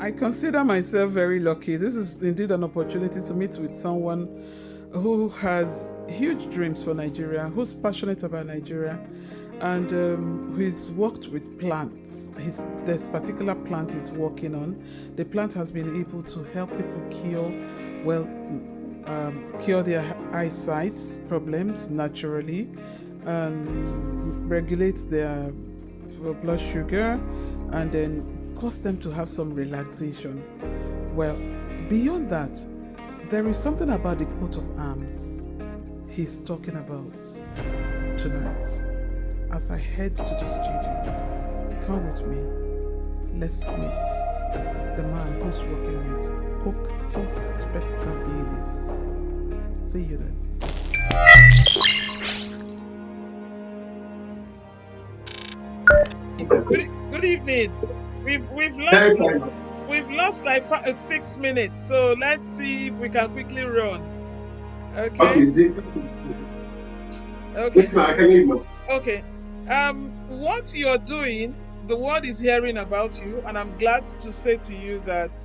I consider myself very lucky. This is indeed an opportunity to meet with someone who has huge dreams for Nigeria, who's passionate about Nigeria, and who's worked with plants. This particular plant he's working on, the plant has been able to help people well, cure their eyesight problems naturally, regulate their blood sugar, and then cause them to have some relaxation. Well, beyond that, there is something about the coat of arms he's talking about tonight. As I head to the studio, come with me. Let's meet the man who's working with Cocteau Spectabilis. See you then. Good evening. We've lost like 6 minutes, so let's see if we can quickly run. Okay. Okay. What you're doing, the world is hearing about you, and I'm glad to say to you that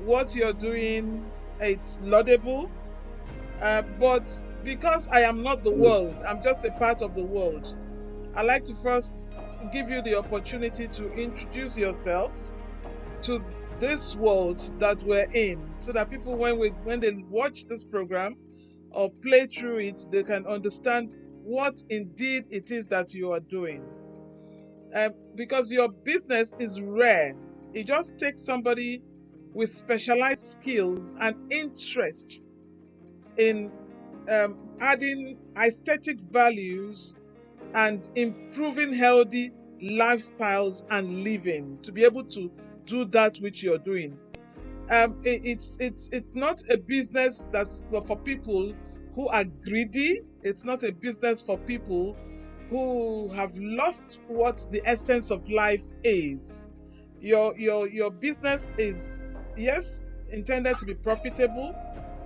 what you're doing, it's laudable. But because I am not the world, I'm just a part of the world. I'd like to first give you the opportunity to introduce yourself to this world that we're in, so that people, when they watch this program or play through it, they can understand what indeed it is that you are doing. Because your business is rare. It just takes somebody with specialized skills and interest in adding aesthetic values and improving healthy lifestyles and living to be able to do that which you're doing. It's not a business that's for people who are greedy. It's not a business for people who have lost what the essence of life is. Your business is, yes, intended to be profitable,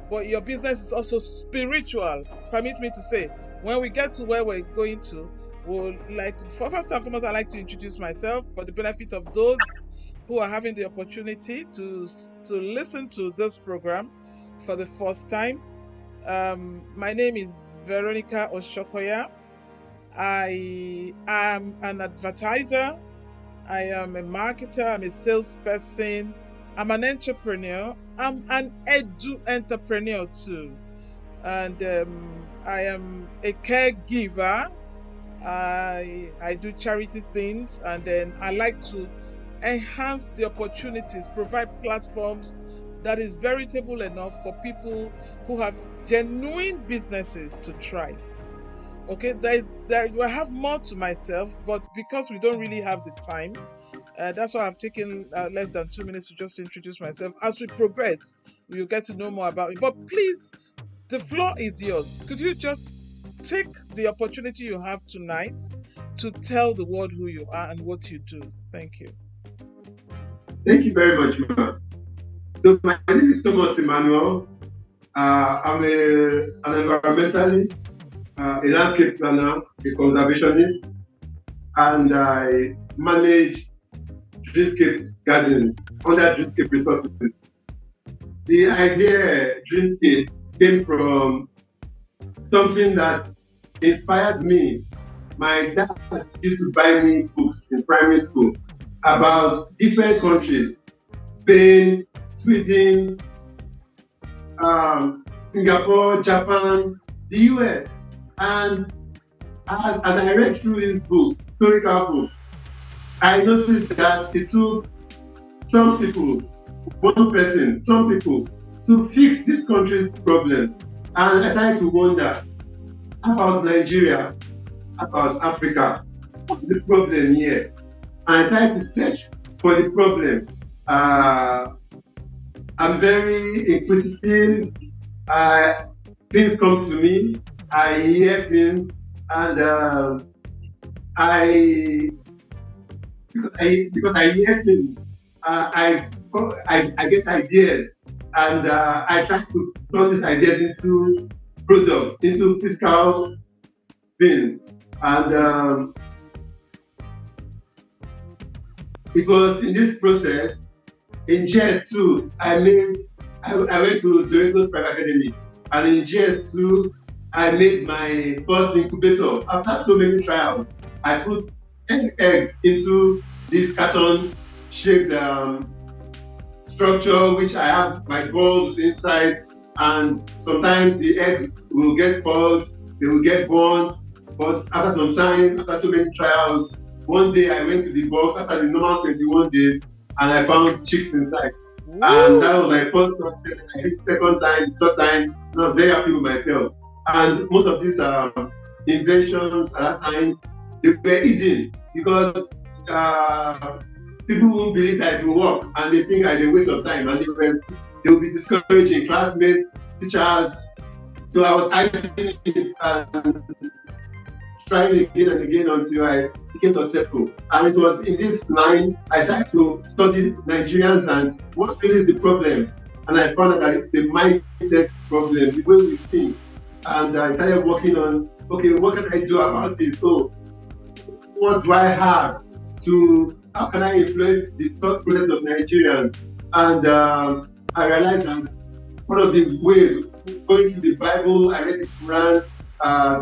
but your business is also spiritual. Permit me to say, when we get to where we're going to, first and foremost, I'd like to introduce myself for the benefit of those who are having the opportunity to listen to this program for the first time. My name is Veronica Oshokoya. I am an advertiser. I am a marketer. I'm a salesperson. I'm an entrepreneur. I'm an entrepreneur too. And I am a caregiver. I do charity things, and then I like to enhance the opportunities, provide platforms that is veritable enough for people who have genuine businesses to try. Okay, I have more to myself, but because we don't really have the time, that's why I've taken less than 2 minutes to just introduce myself. As we progress, we'll get to know more about it. But please, the floor is yours. Could you just take the opportunity you have tonight to tell the world who you are and what you do? Thank you. Thank you very much, ma'am. So my name is Thomas Emmanuel. I'm an environmentalist, a landscape planner, a conservationist, and I manage Dreamscape Gardens under Dreamscape Resources. The idea Dreamscape came from something that inspired me. My dad used to buy me books in primary school about different countries: Spain, Sweden, Singapore, Japan, the US. And as I read through these books, historical books, I noticed that it took some people, to fix this country's problem. And I started to wonder about Nigeria, about Africa, what's the problem here? And I started to search for the problem. I'm very inquisitive. Things come to me. I hear things, and because I hear things, I get ideas, and I try to turn these ideas into products, into physical things. And it was in this process In GS2, I went to Doritos Private Academy, and in GS2, I made my first incubator. After so many trials, I put eggs into this carton-shaped structure, which I have my bulbs inside, and sometimes the eggs will get spoiled, they will get burnt. But after some time, after so many trials, one day I went to the box after the normal 21 days, and I found chicks inside. Woo. And that was my first success. I did second time, third time, and I was very happy with myself. And most of these inventions at that time, they were hidden because people won't believe that it will work, and they think it's a waste of time, and they will be discouraging classmates, teachers. So I was hiding it and trying again and again until I became successful. And it was in this line I started to study Nigerians and what really is the problem. And I found out that it's a mindset problem, the way we think. And I started working on, okay, what can I do about this? So what do I have to, how can I influence the thought process of Nigerians? And I realized that one of the ways, going to the Bible, I read the Quran,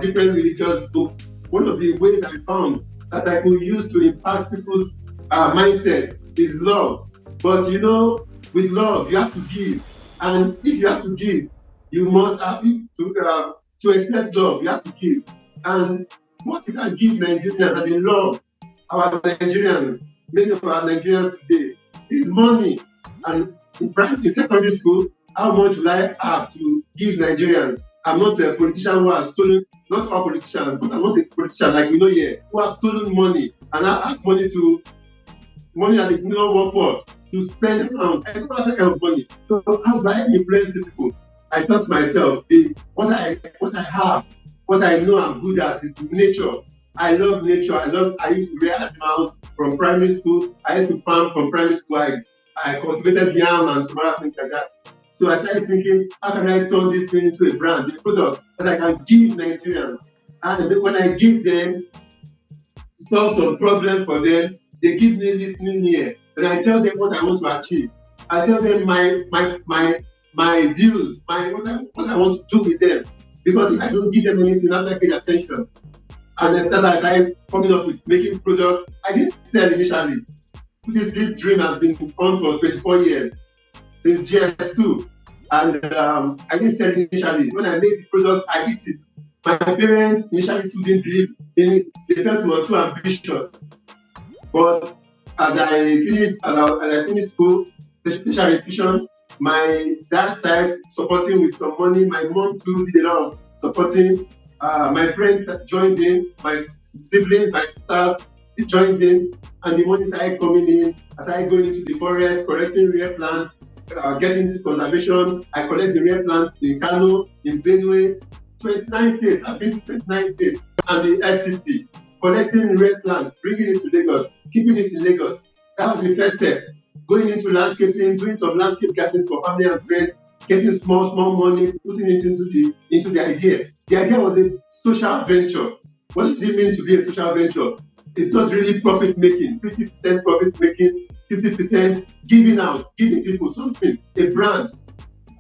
different religious books, one of the ways I found that I could use to impact people's mindset is love. But you know, with love, you have to give. And if you have to give, you must have to express love, you have to give. And what you can give Nigerians, and they love our Nigerians, many of our Nigerians today, is money. And in secondary school, how much will I have to give Nigerians? I'm not a politician who has stolen, not all politicians, but I'm not a politician like we know here, who have stolen money and I have money that they do not work for, to spend around. I don't have that kind of money. So how do I influence these people? I thought to myself, what I have, what I know I'm good at is nature. I love nature. I used to rear animals from primary school. I used to farm from primary school. I cultivated yam and some other things like that. So I started thinking, how can I turn this thing into a brand, a product that I can give Nigerians? And when I give them, solve some problem for them, they give me listening ear. And I tell them what I want to achieve. I tell them my views, what I want to do with them. Because if I don't give them anything, I'm not paying attention. And then I coming up with making products. I didn't sell initially. This dream has been on for 24 years. Since GS2, and I didn't sell it initially. When I made the product, I eat it. My parents initially too didn't believe in it. They felt it was too ambitious. But as I finished school, special education, my dad started supporting with some money. My mom too did a lot of supporting. My friends joined in, my siblings, my sisters, they joined in, and the money started coming in. I started going into the forest, collecting rare plants. Getting into conservation, I collect the rare plants in Kano, in Benue, 29 states. I've been to 29 states, and the FCC, collecting rare plants, bringing it to Lagos, keeping it in Lagos. That was the first step. Going into landscaping, doing some landscape gardens for family and friends, getting small money, putting it into the idea. The idea was a social venture. What does it mean to be a social venture? It's not really profit making, 50% profit making, 50% giving people something, a brand,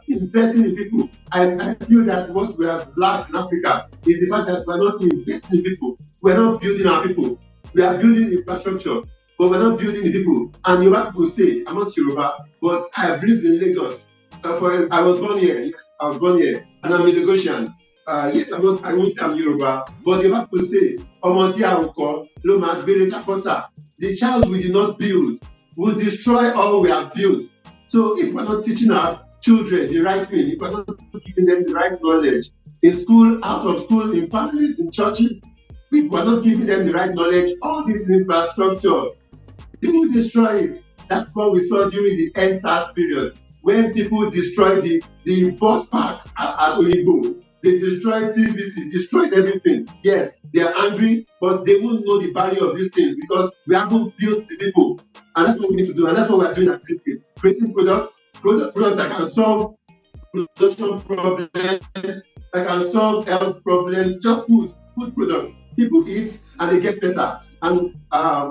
investing in people. I feel that what we have lacked in Africa is the fact that we're not investing in people. We're not building our people. We are building infrastructure, but we're not building the people. And Yoruba people say, I'm not Yoruba, but I have lived in Lagos. I was born here, and I'm a Lagosian. Yes, I won't say I'm Yoruba, but Yoruba people say, the child we did not build will destroy all we have built. So if we're not teaching our children the right thing, if we're not giving them the right knowledge, in school, out of school, in families, in churches, if we're not giving them the right knowledge, all this infrastructure, they will destroy it. That's what we saw during the NSAS period, when people destroyed the import park at Oyinbo. They destroyed TVC, destroyed everything. Yes, they are angry, but they won't know the value of these things because we haven't built the people. And that's what we need to do. And that's what we're doing at Triscuit. Creating products that can solve production problems, that can solve health problems, just food products. People eat and they get better. And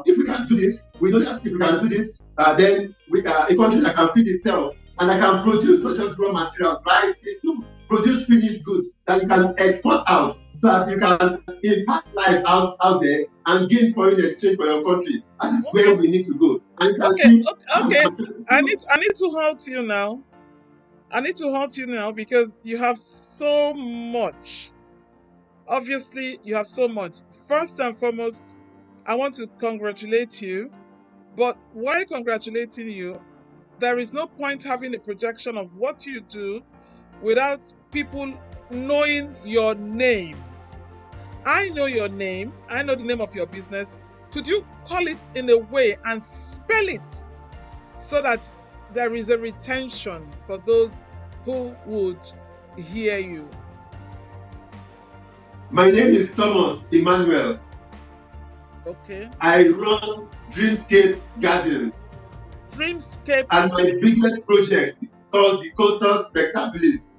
if we can do this, we know that if we can do this, then a country that can feed itself and that can produce not just raw materials, right? Produce finished goods that you can export out so that you can impact life out there and gain foreign exchange for your country. That is where we need to go. And you can see. Okay. I need to halt you now. I need to halt you now because you have so much. Obviously, you have so much. First and foremost, I want to congratulate you. But while congratulating you, there is no point having a projection of what you do without people knowing your name. I know your name. I know the name of your business. Could you call it in a way and spell it so that there is a retention for those who would hear you? My name is Thomas Emmanuel. Okay. I run Dreamscape Gardens. Dreamscape. And my biggest project is called the Coastal Spectabilis.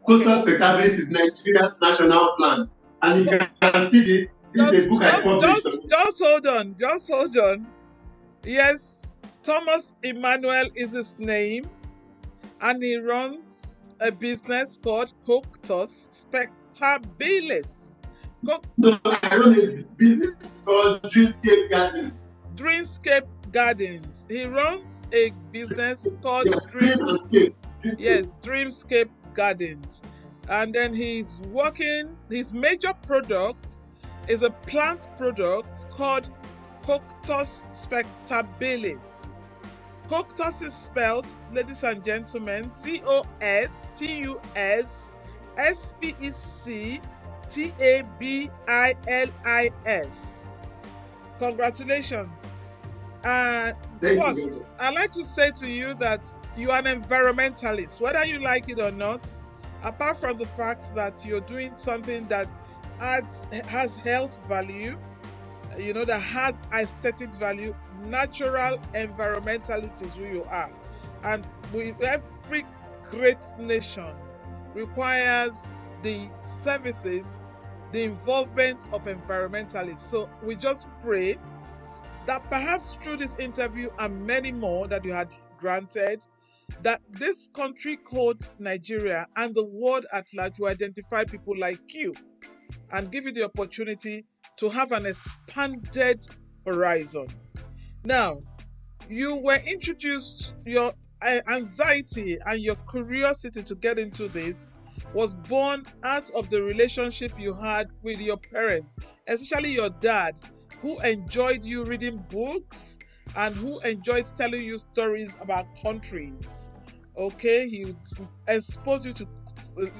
Coastal Spectabilis is Nigeria's national plant. And you can see this is a book I published. Just hold on. Yes, Thomas Emmanuel is his name. And he runs a business called Coastal Spectabilis. No, I run a business called Dreamscape Gardens. Dreamscape Gardens. He runs a business called Dreamscape Gardens. And then he's working, his major product is a plant product called Coastal Spectabilis. Coastal is spelled, ladies and gentlemen, COSTUSPECTABILIS. Congratulations. First, I'd like to say to you that you are an environmentalist, whether you like it or not, apart from the fact that you're doing something that has health value, that has aesthetic value. Natural environmentalist is who you are. And every great nation requires the services, the involvement of environmentalists. So we just pray that perhaps through this interview and many more that you had granted, that this country called Nigeria and the world at large will identify people like you and give you the opportunity to have an expanded horizon. Now, you were introduced, your anxiety and your curiosity to get into this was born out of the relationship you had with your parents, especially your dad, who enjoyed you reading books and who enjoyed telling you stories about countries. Okay, he would expose you to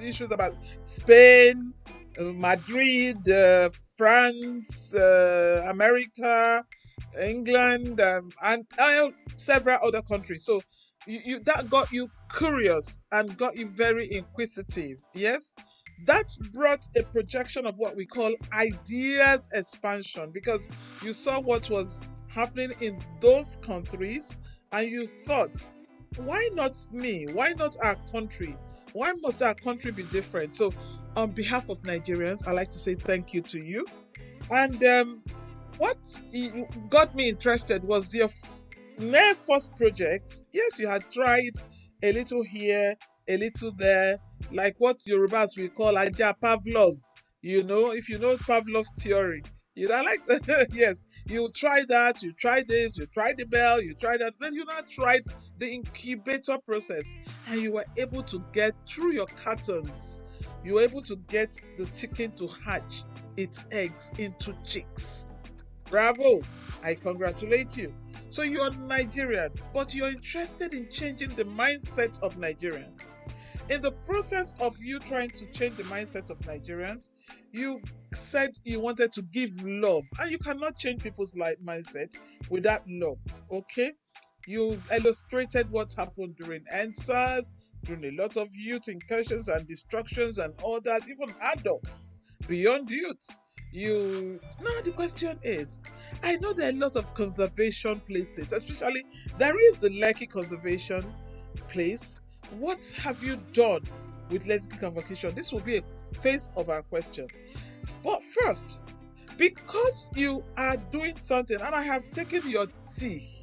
issues about Spain, Madrid, France, America, England, and several other countries. So that got you curious and got you very inquisitive. Yes, that brought a projection of what we call ideas expansion, because you saw what was happening in those countries and you thought, why not me? Why not our country? Why must our country be different? So on behalf of Nigerians, I'd like to say thank you to you. And what got me interested was your very first project. Yes, you had tried a little here, a little there, like what Yorubas we call Aja Pavlov. If you know Pavlov's theory, like yes, you try that, you try this, you try the bell, you try that, then you now tried the incubator process, and you were able to get through your cartons. You were able to get the chicken to hatch its eggs into chicks. Bravo! I congratulate you. So you are Nigerian, but you're interested in changing the mindset of Nigerians. In the process of you trying to change the mindset of Nigerians, you said you wanted to give love, and you cannot change people's mindset without love, okay? You illustrated what happened during EndSARS, during a lot of youth incursions and destructions and all that, even adults, beyond youth. Now the question is, I know there are a lot of conservation places, especially there is the Lekki Conservation Place. What have you done with Lekki Conservation? This will be a phase of our question. But first, because you are doing something, and I have taken your tea,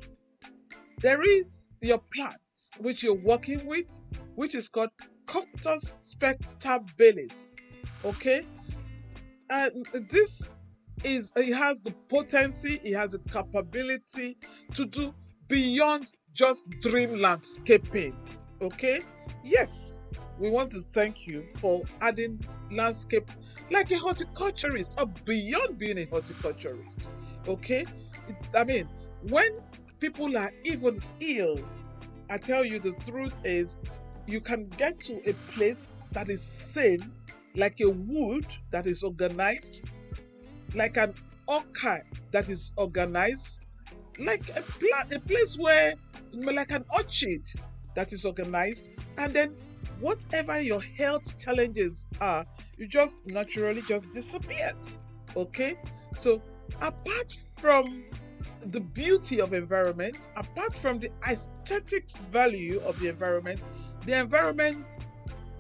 there is your plant which you're working with, which is called Coctus spectabilis. Okay, and this is, it has the potency, it has the capability to do beyond just dream landscaping. Okay, yes, we want to thank you for adding landscape like a horticulturist, or beyond being a horticulturist. Okay, I mean, when people are even ill, I tell you the truth is, you can get to a place that is sane, like a wood that is organized, like an orchid that is organized, like a place where, like an orchard that is organized, and then whatever your health challenges are, you just naturally just disappears. Okay, so apart from the beauty of environment, apart from the aesthetics value of the environment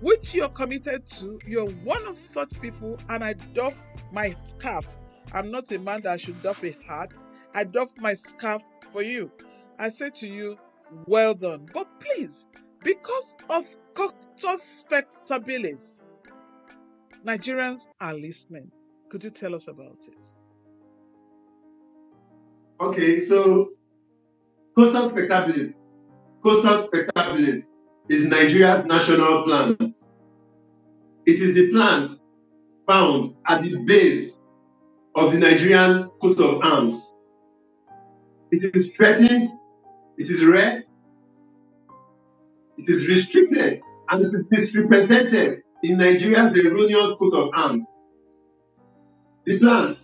which you're committed to, you're one of such people, and I doff my scarf. I'm not a man that should doff a hat. I doff my scarf for you. I say to you, well done. But please, because of Coctus spectabilis, Nigerians are listening. Could you tell us about it? Okay, so Coctus spectabilis is Nigeria's national plant. It is the plant found at the base of the Nigerian coat of arms. It is threatened, it is rare, it is restricted, and it is misrepresented in Nigeria's erroneous coat of arms. The plant,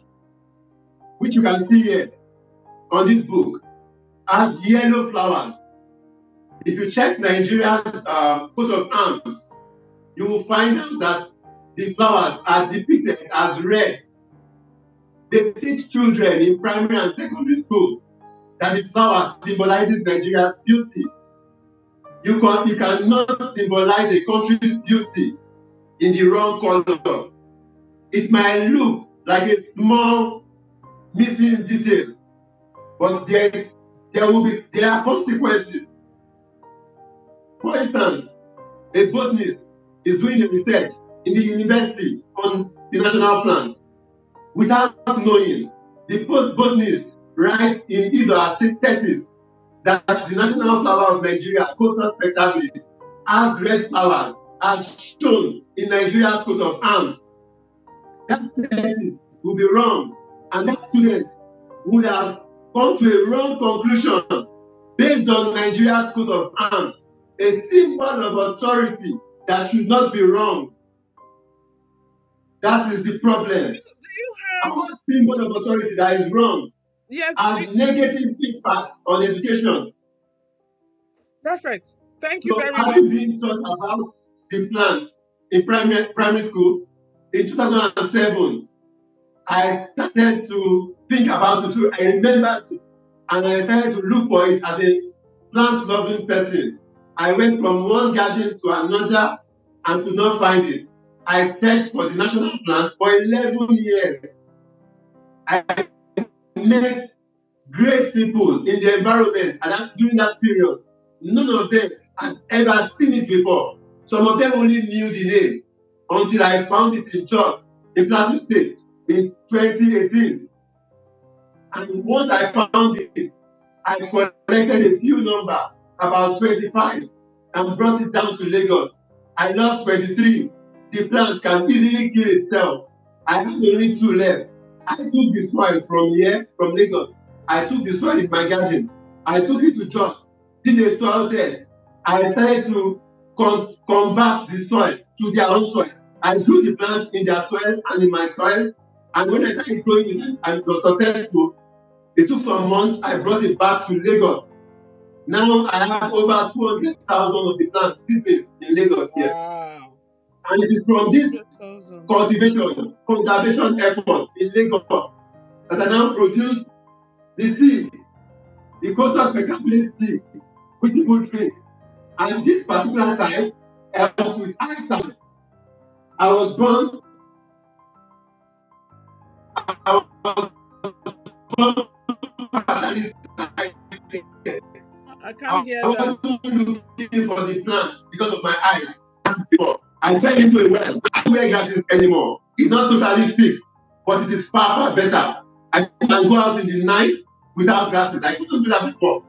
which you can see here on this book, has yellow flowers. If you check Nigeria's coat of arms, you will find out that the flowers are depicted as red. They teach children in primary and secondary school that the flower symbolizes Nigeria's beauty. You cannot symbolize a country's beauty in the wrong color. It might look like a small missing detail, but there are consequences. For instance, a botanist is doing a research in the university on the national plant. Without knowing, the botanist writes in his or her thesis that the national flower of Nigeria, Coctus spectabilis, has red flowers, as shown in Nigeria's coat of arms. That thesis will be wrong, and that student would have come to a wrong conclusion based on Nigeria's coat of arms, a symbol of authority that should not be wrong. That is the problem. Our symbol of authority that is wrong has negative impact on education. Perfect. Thank you very much. Have you been taught about the plant in primary school? In 2007, I started to think about it too. I remember it, and I started to look for it as a plant-loving person. I went from one garden to another and could not find it. I searched for the national plant for 11 years. I met great people in the environment, and during that period, none of them had ever seen it before. Some of them only knew the name until I found it in church in Plateau State in 2018. And once I found it, I collected a few numbers, about 25, and brought it down to Lagos. I lost 23. The plant can easily kill itself. I have only 2 left. I took the soil from Lagos. I took the soil in my garden. I took it to church, did a soil test. I started to convert the soil to their own soil. I grew the plant in their soil and in my soil. And when I started growing it and it was successful, it took some months. I brought it back to Lagos. Now I have over 200,000 of the plant seedlings in Lagos here. Wow. And it is from this conservation effort in Lagos that I now produce the seed, the Coctus spectabilis seed, which people drink. And this particular time, I was with eyesight. I was born I can't hear I that. wasn't looking for the plant because of my eyes. I fell into a well. I don't wear glasses anymore. It's not totally fixed, but it is far better. I can go out in the night without glasses. I couldn't do that before.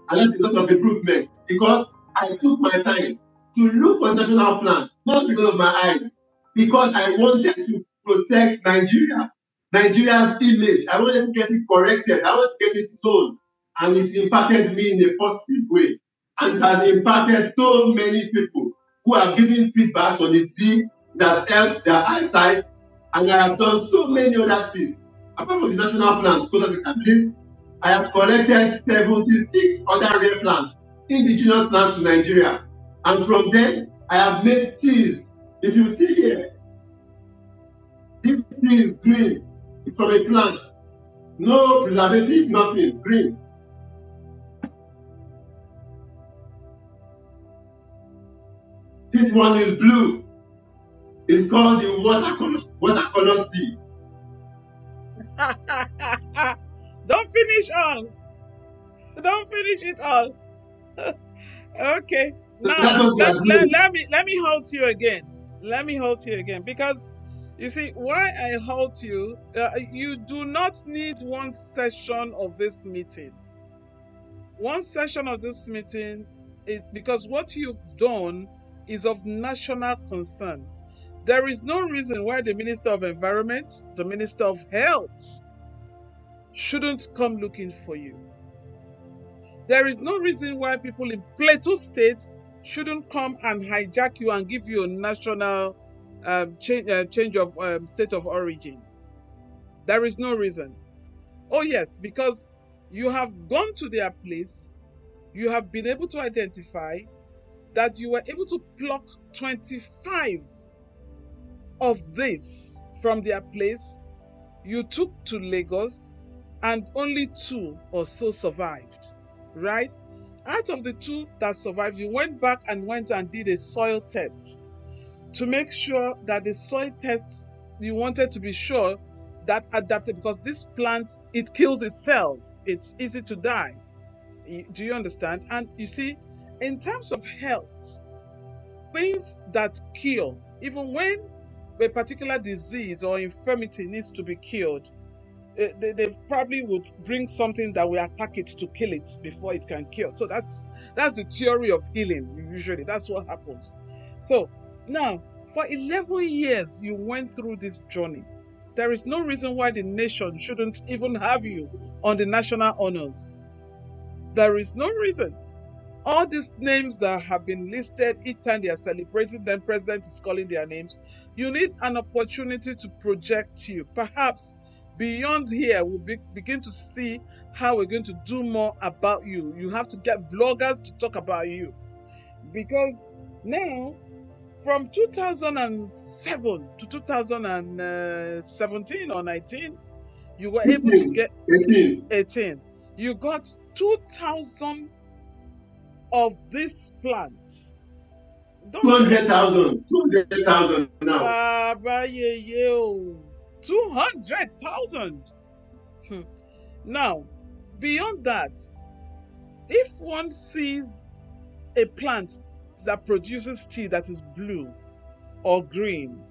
And that's a lot of improvement because I took my time to look for national plants, not because of my eyes, because I wanted to protect Nigeria, Nigeria's image. I wanted to get it corrected. I wanted to get it known. And it impacted me in a positive way. And has impacted so many people who have given feedback on the team that helped their eyesight. And I have done so many other things. Apart from the national plans, so that you can live, I have collected 76 other rare plants, indigenous plants to Nigeria. And from them, I have made teas. If you see here, this tea is green. It's from a plant. No preservative, nothing, green. This one is blue. It's called the watercolor tea. Don't finish all. Don't finish it all. Okay. Now let me halt you again. Let me halt you again because you see why I halt you. You do not need one session of this meeting. One session of this meeting is because what you've done is of national concern. There is no reason why the Minister of Environment, the Minister of Health, shouldn't come looking for you. There is no reason why people in Plateau State shouldn't come and hijack you and give you a national change of state of origin. There is no reason. Oh yes, because you have gone to their place, you have been able to identify that you were able to pluck 25 of this from their place. You took to Lagos and only 2 or so survived, right? Out of the 2 that survived, you went back and did a soil test to make sure that the soil test, you wanted to be sure that adapted, because this plant, it kills itself. It's easy to die. Do you understand? And you see, in terms of health, things that kill, even when a particular disease or infirmity needs to be cured, they probably would bring something that will attack it to kill it before it can cure. So that's the theory of healing. Usually that's what happens. So now, for 11 years you went through this journey. There is no reason why the nation shouldn't even have you on the national honors. There is no reason. All these names that have been listed, each time they are celebrating them, president is calling their names. You need an opportunity to project you. Perhaps beyond here, we'll begin to see how we're going to do more about you. You have to get bloggers to talk about you. Because now, from 2007 to 2017 or 19, you were able to get 18. You got 2,000 of these plants. 200,000. 200,000 now. 200,000. Now, beyond that, if one sees a plant that produces tea that is blue or green,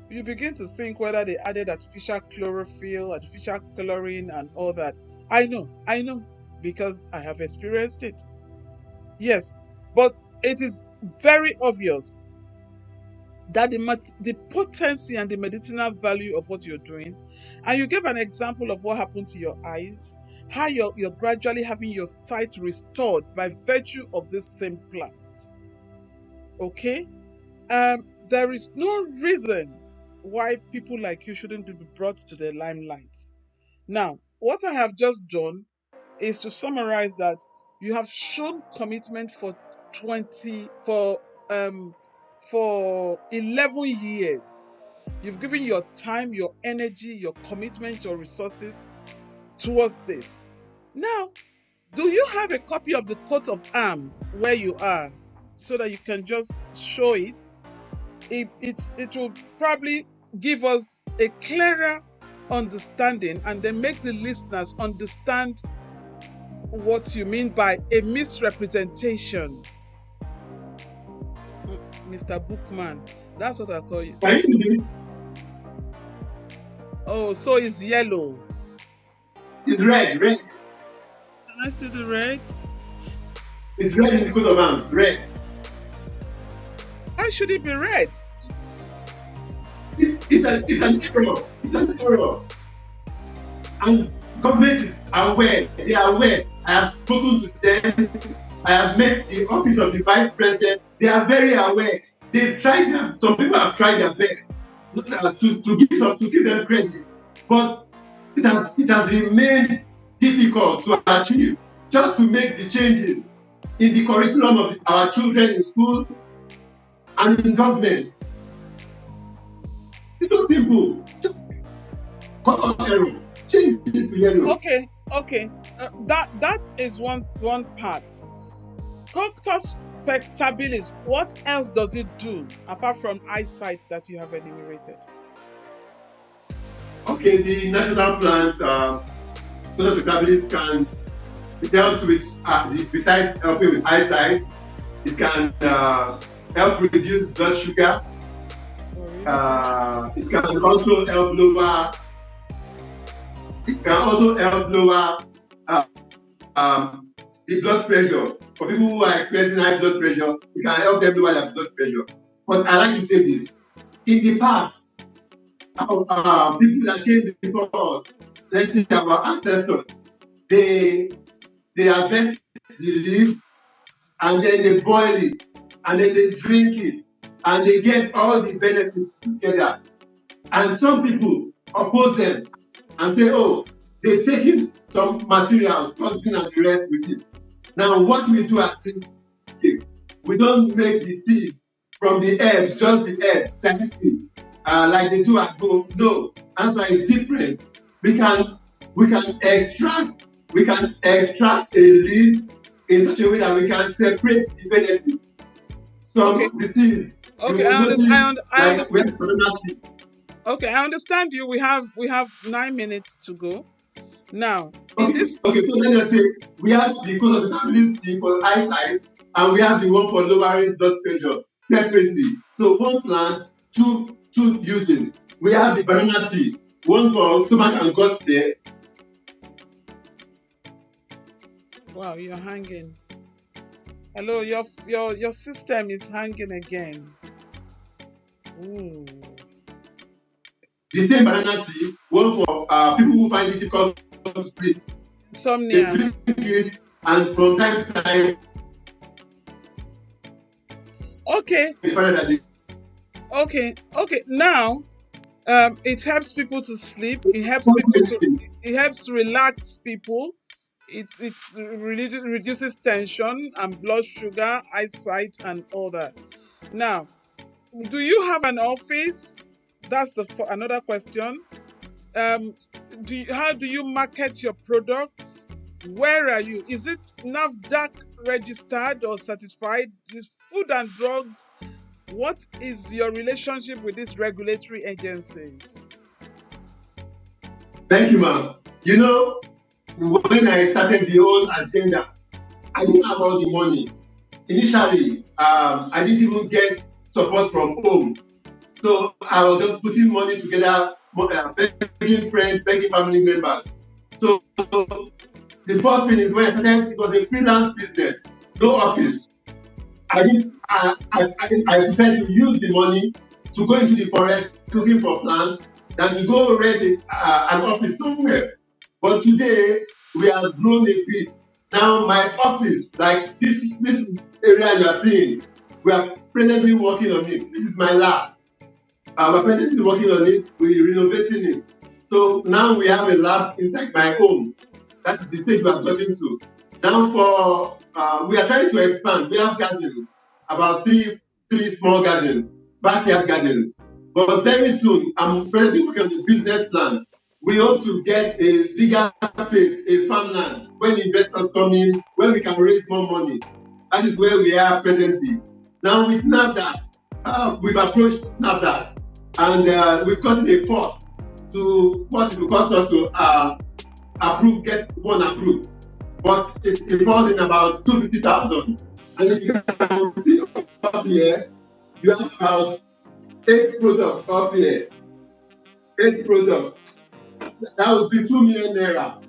you begin to think whether they added artificial chlorophyll, artificial coloring, and all that. I know, because I have experienced it. Yes, but it is very obvious that the potency and the medicinal value of what you're doing, and you gave an example of what happened to your eyes, how you're gradually having your sight restored by virtue of this same plant. Okay? There is no reason why people like you shouldn't be brought to the limelight. Now, what I have just done is to summarize that you have shown commitment for 11 years. You've given your time, your energy, your commitment, your resources towards this. Now, do you have a copy of the coat of arms where you are so that you can just show it? It will probably give us a clearer understanding, and then make the listeners understand what you mean by a misrepresentation. Mr. Bookman, that's what I call you. Can you see this? Oh, so it's yellow. It's red. Can I see the red? It's red in the coat of arms. Red. Why should it be red? It's an error. It's an error. And government is aware. They are aware. I have spoken to them. I have met the office of the vice president. They are very aware. They've tried them. Some people have tried their best to give them credit, but it has remained difficult to achieve. Just to make the changes in the curriculum of our children in school and in government. It's so simple. Just cut off error. Change it to yellow. Okay. That is one part. Coctus spectabilis, what else does it do apart from eyesight that you have enumerated? Okay, the national plan, coctus spectabilis can, it helps with, besides helping with eyesight, it can help reduce blood sugar. It can also help lower. It can also help lower the blood pressure. For people who are experiencing high blood pressure, it can help them lower their blood pressure. But I like to say this: in the past, people that came before us, let's say our ancestors, they harvest the leaf and then they boil it and then they drink it and they get all the benefits together. And some people oppose them and say, oh, they've taken some materials, toxin and the rest with it. Now, what we do as people, we don't make the tea from the herb, just the herb, like they do at home. No, answer is different. We can extract a leaf in such a way that we can separate the benefits. Some disease. Okay, I understand. Okay, I understand you. We have 9 minutes to go. Now, in this. Okay, so let us say we have the cause of stability for eyesight, and we have the one for lowering blood pressure separately. So one plant, two uses. We have the banana tree, one for stomach and gut care. Wow, you're hanging. Hello, your system is hanging again. Ooh. The same banana tree, one for people who find it difficult to sleep. Insomnia. They drink it, and from time to time. Okay. Now, it helps people to sleep. It helps relax people. It reduces tension and blood sugar, eyesight, and all that. Now, do you have an office? That's another question. How do you market your products? Where are you? Is it NAFDAC registered or certified? Is Food and Drugs? What is your relationship with these regulatory agencies? Thank you, ma'am. You know, when I started the whole agenda, I didn't have all the money. Initially, I didn't even get support from home. So I was just putting money together, begging friends, begging family members. So the first thing is when I started, it was a freelance business, no office. I decided to use the money to go into the forest looking for plants than to go rent an office somewhere. But today, we have grown a bit. Now my office, like this area you are seeing, we are presently working on it. This is my lab. We're presently working on it, we're renovating it. So now we have a lab inside my home. That is the stage we are getting to. Now we are trying to expand. We have gardens, about three small gardens, backyard gardens. But very soon, I'm presently working on the business plan. We hope to get a bigger space, a farmland, when investors come in, when we can raise more money. That is where we are presently. Now with NAFDAC, we've approached NAFDAC and we've gotten a cost to what it will cost us to get one approved. But it falls in about 250,000. And if you can see up here, you have about 8 products up here. 8 products. That would be 2 million naira.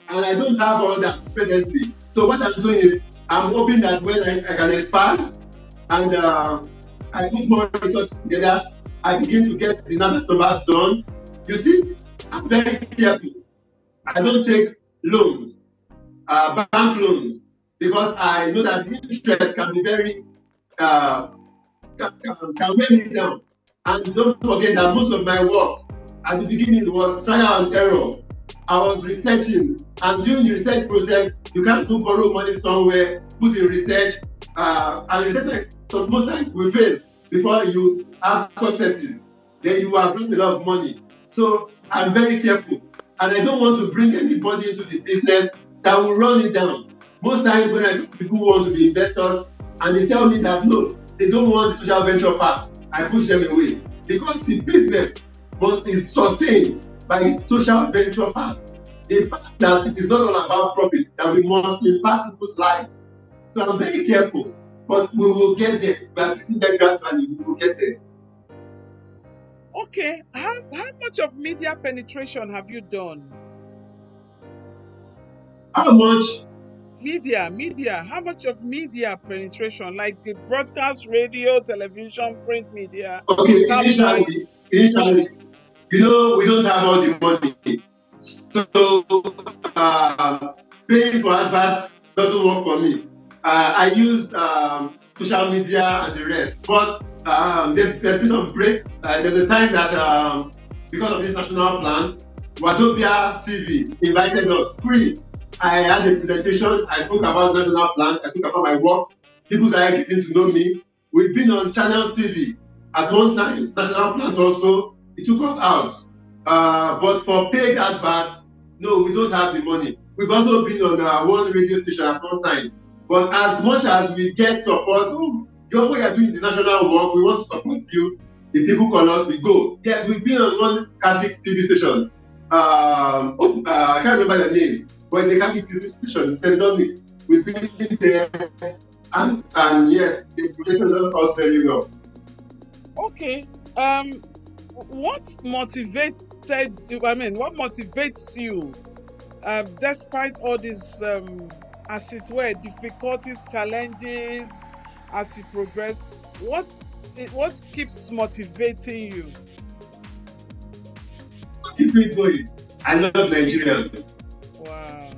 And I don't have all that presently. So what I'm doing is I'm hoping that when I can expand and I put more resources together, I begin to get the numbers done. You see, I'm very careful. I don't take loans, bank loans, because I know that the interest can be very can weigh me down. And don't forget that most of my work at the beginning was trial and error. I was researching, and during the research process, you can't go borrow money somewhere, put in research, and research, so most times we fail before you have successes. Then you have lost a lot of money. So I'm very careful, and I don't want to bring anybody into the business that will run it down. Most times when I talk to people who want to be investors, and they tell me that no, they don't want the social venture part, I push them away, because the business must be sustained by the social venture part. The fact that it is not all about profit, that we must impact people's lives. So I'm very careful, but we will get there. We are getting there gradually, we will get there. Okay, how much of media penetration have you done? How much? Media, how much of media penetration, like the broadcast, radio, television, print media? Okay, initially, we don't have all the money. So paying for adverts doesn't work for me. I use social media and the rest. But there's been some break. There's a time that because of this national plan, Wazobia TV invited us free. I had a presentation, I spoke about national plan, I spoke about my work. People started getting to know me. We've been on channel TV at one time, national plans also, it took us out. But for paid adverts, no, we don't have the money. We've also been on one radio station at one time. But as much as we get support, you're doing international work, we want to support you. If people call us, we go. Yes, we've been on one Catholic TV station. I can't remember the name, but it's a Catholic TV station, St. Dominic's. We've been there, and yes, they protected us very well. Okay. What motivates you, despite all these, as it were, difficulties, challenges, as you progress? What keeps motivating you? Keep it going. I love Nigeria. Wow.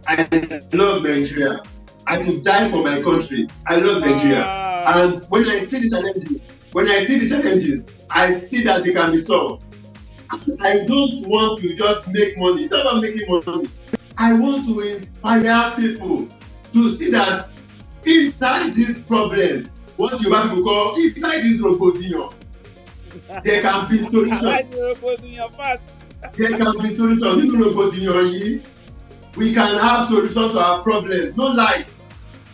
I love Nigeria. I could die for my country. I love Nigeria. And when I see the challenges, I see that they can be solved. I don't want to just make money. It's not about making money. I want to inspire people to see that inside this problem, what you have to call inside this robodinho, there can be solutions. I like the robodinho part. There can be solutions. If robodinho, we can have solutions to our problems. No light.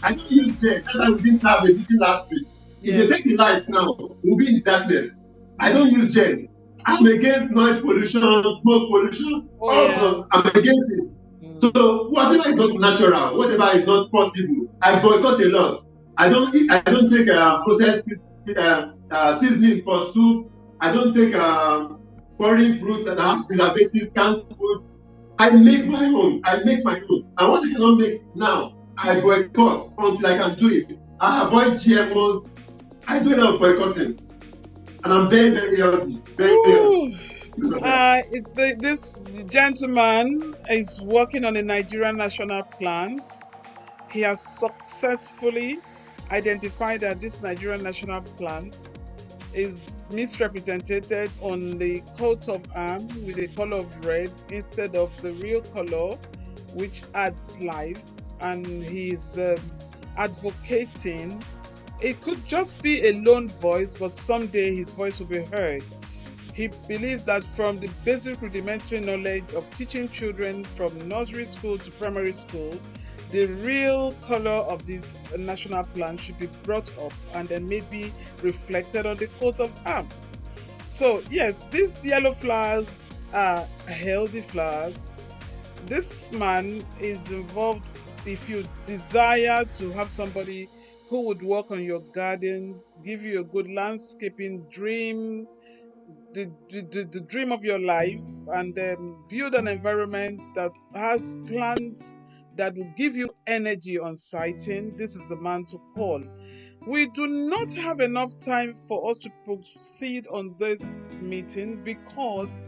I don't use jet. That's why we didn't have a meeting last week. If they take the light now, we'll be in darkness. I don't use jet. I'm against noise pollution, smoke pollution. Yes. I'm against it. So whatever is not natural, whatever is not possible, I boycott a lot. I don't take processed seasoning for soup. I don't take foreign fruits that have preservatives, canned food. I make my own. And what I cannot make now, I boycott until I can do it. I avoid GMOs. I do it on boycotting. And I'm very, very healthy. This gentleman is working on the Nigerian national plans. He has successfully identified that this Nigerian national plans is misrepresented on the coat of arms with the color of red instead of the real color, which adds life. And he's advocating. It could just be a lone voice, but someday his voice will be heard. He believes that from the basic rudimentary knowledge of teaching children from nursery school to primary school, the real color of this national plan should be brought up and then maybe reflected on the coat of arms. So yes, these yellow flowers are healthy flowers. This man is involved. If you desire to have somebody who would work on your gardens, give you a good landscaping dream, the dream of your life, and build an environment that has plants that will give you energy on sighting, this is the man to call. We do not have enough time for us to proceed on this meeting because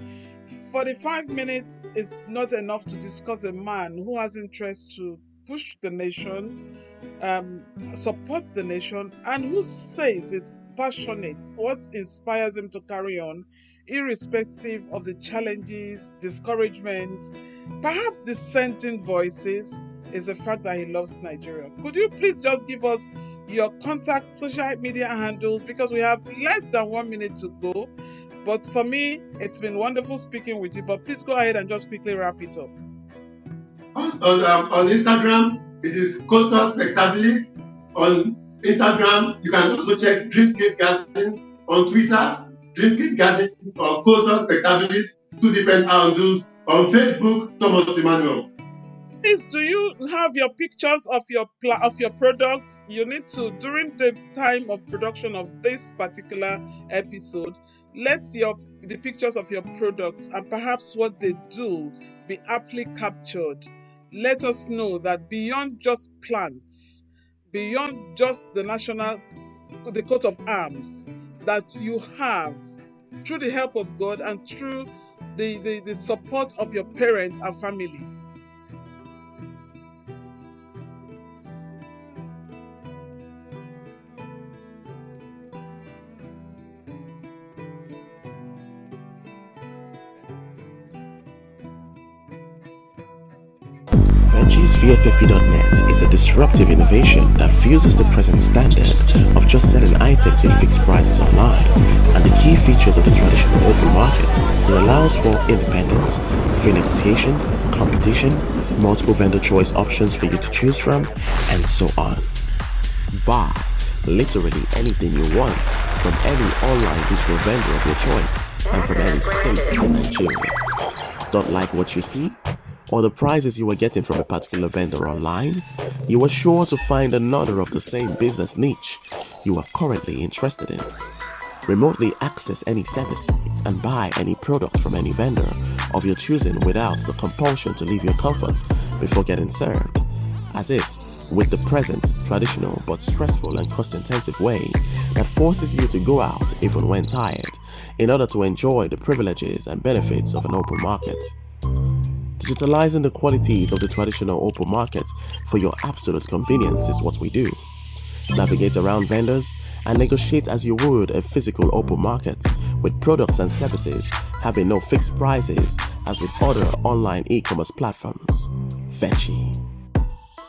45 minutes is not enough to discuss a man who has interest to push the nation, support the nation, and who says it's passionate, what inspires him to carry on, irrespective of the challenges, discouragement, perhaps dissenting voices, is the fact that he loves Nigeria. Could you please just give us your contact social media handles, because we have less than 1 minute to go. But for me, it's been wonderful speaking with you. But please go ahead and just quickly wrap it up. On Instagram, it is Culture Spectabilis. On Instagram, you can also check Dreamscape Garden. On Twitter, Dreamscape Garden or Culture Spectabilis, 2 different handles. On Facebook, Thomas Emmanuel. Please, do you have your pictures of your products? You need to, during the time of production of this particular episode, let the pictures of your products and perhaps what they do be aptly captured. Let us know that beyond just plants, beyond just the coat of arms, that you have, through the help of God and through the support of your parents and family. VECHI'S VFFP.net is a disruptive innovation that fuses the present standard of just selling items with fixed prices online and the key features of the traditional open market that allows for independence, free negotiation, competition, multiple vendor choice options for you to choose from, and so on. Buy literally anything you want from any online digital vendor of your choice and from any state in Nigeria. Don't like what you see? Or the prices you are getting from a particular vendor online? You are sure to find another of the same business niche you are currently interested in. Remotely access any service and buy any product from any vendor of your choosing without the compulsion to leave your comfort before getting served, as is with the present traditional but stressful and cost-intensive way that forces you to go out even when tired in order to enjoy the privileges and benefits of an open market. Digitalizing the qualities of the traditional open market for your absolute convenience is what we do. Navigate around vendors and negotiate as you would a physical open market with products and services having no fixed prices as with other online e-commerce platforms. VECHI.